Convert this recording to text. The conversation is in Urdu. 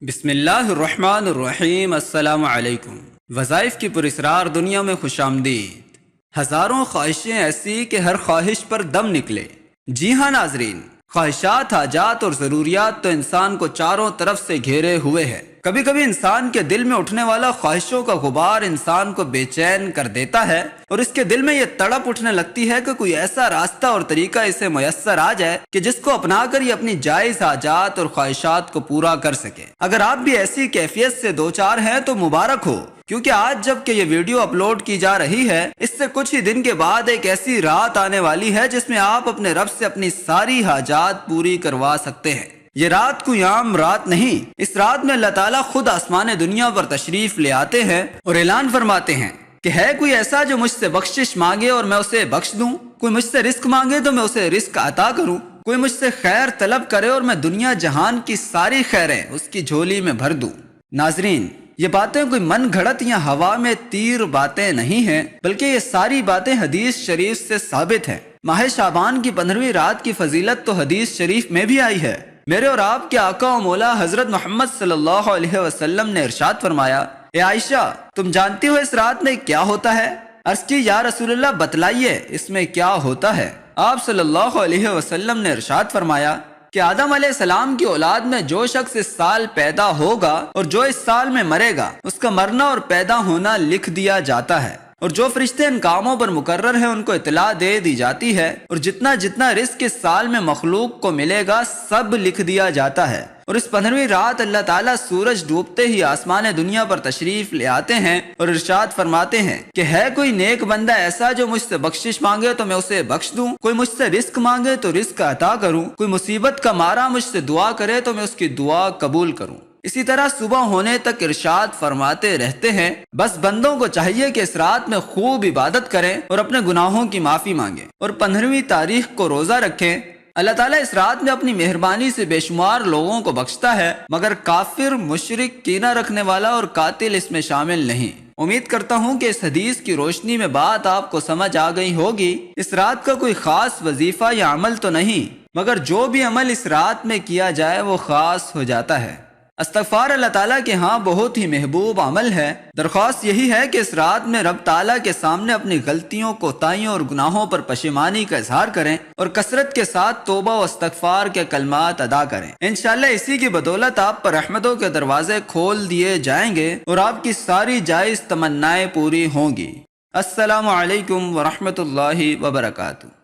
بسم اللہ الرحمن الرحیم۔ السلام علیکم۔ وظائف کی پراسرار دنیا میں خوش آمدید۔ ہزاروں خواہشیں ایسی کہ ہر خواہش پر دم نکلے۔ جی ہاں ناظرین، خواہشات، حاجات اور ضروریات تو انسان کو چاروں طرف سے گھیرے ہوئے ہے۔ کبھی کبھی انسان کے دل میں اٹھنے والا خواہشوں کا غبار انسان کو بے چین کر دیتا ہے، اور اس کے دل میں یہ تڑپ اٹھنے لگتی ہے کہ کوئی ایسا راستہ اور طریقہ اسے میسر آ جائے کہ جس کو اپنا کر یہ اپنی جائز حاجات اور خواہشات کو پورا کر سکے۔ اگر آپ بھی ایسی کیفیت سے دوچار ہیں تو مبارک ہو، کیونکہ آج جب کہ یہ ویڈیو اپلوڈ کی جا رہی ہے، اس سے کچھ ہی دن کے بعد ایک ایسی رات آنے والی ہے جس میں آپ اپنے رب سے اپنی ساری حاجات پوری کروا سکتے ہیں۔ یہ رات کوئی عام رات نہیں، اس رات میں اللہ تعالیٰ خود آسمان دنیا پر تشریف لے آتے ہیں اور اعلان فرماتے ہیں کہ ہے کوئی ایسا جو مجھ سے بخشش مانگے اور میں اسے بخش دوں، کوئی مجھ سے رزق مانگے تو میں اسے رزق عطا کروں، کوئی مجھ سے خیر طلب کرے اور میں دنیا جہان کی ساری خیریں اس کی جھولی میں بھر دوں۔ ناظرین، یہ باتیں کوئی من گھڑت یا ہوا میں تیر باتیں نہیں ہیں، بلکہ یہ ساری باتیں حدیث شریف سے ثابت ہیں۔ ماہ شعبان کی 15ویں رات کی فضیلت تو حدیث شریف میں بھی آئی ہے۔ میرے اور آپ کے آقا و مولا حضرت محمد صلی اللہ علیہ وسلم نے ارشاد فرمایا، اے عائشہ، تم جانتی ہو اس رات میں کیا ہوتا ہے؟ عرض کی، یا رسول اللہ بتلائیے اس میں کیا ہوتا ہے؟ آپ صلی اللہ علیہ وسلم نے ارشاد فرمایا کہ آدم علیہ السلام کی اولاد میں جو شخص اس سال پیدا ہوگا اور جو اس سال میں مرے گا، اس کا مرنا اور پیدا ہونا لکھ دیا جاتا ہے، اور جو فرشتے ان کاموں پر مقرر ہیں ان کو اطلاع دے دی جاتی ہے، اور جتنا جتنا رزق اس سال میں مخلوق کو ملے گا سب لکھ دیا جاتا ہے۔ اور اس 15ویں رات اللہ تعالیٰ سورج ڈوبتے ہی آسمان دنیا پر تشریف لے آتے ہیں اور ارشاد فرماتے ہیں کہ ہے کوئی نیک بندہ ایسا جو مجھ سے بخشش مانگے تو میں اسے بخش دوں، کوئی مجھ سے رزق مانگے تو رزق عطا کروں، کوئی مصیبت کا مارا مجھ سے دعا کرے تو میں اس کی دعا قبول کروں۔ اسی طرح صبح ہونے تک ارشاد فرماتے رہتے ہیں، بس بندوں کو چاہیے کہ اس رات میں خوب عبادت کریں اور اپنے گناہوں کی معافی مانگیں اور 15ویں تاریخ کو روزہ رکھیں۔ اللہ تعالیٰ اس رات میں اپنی مہربانی سے بے شمار لوگوں کو بخشتا ہے، مگر کافر، مشرک، کینہ رکھنے والا اور قاتل اس میں شامل نہیں۔ امید کرتا ہوں کہ اس حدیث کی روشنی میں بات آپ کو سمجھ آ گئی ہوگی۔ اس رات کا کوئی خاص وظیفہ یا عمل تو نہیں، مگر جو بھی عمل اس رات میں کیا جائے وہ خاص ہو جاتا ہے۔ استغفار اللہ تعالیٰ کے ہاں بہت ہی محبوب عمل ہے۔ درخواست یہی ہے کہ اس رات میں رب تعالیٰ کے سامنے اپنی غلطیوں، کوتاہیوں اور گناہوں پر پشیمانی کا اظہار کریں اور کثرت کے ساتھ توبہ و استغفار کے کلمات ادا کریں۔ انشاءاللہ اسی کی بدولت آپ پر رحمتوں کے دروازے کھول دیے جائیں گے اور آپ کی ساری جائز تمنائیں پوری ہوں گی۔ السلام علیکم ورحمۃ اللہ وبرکاتہ۔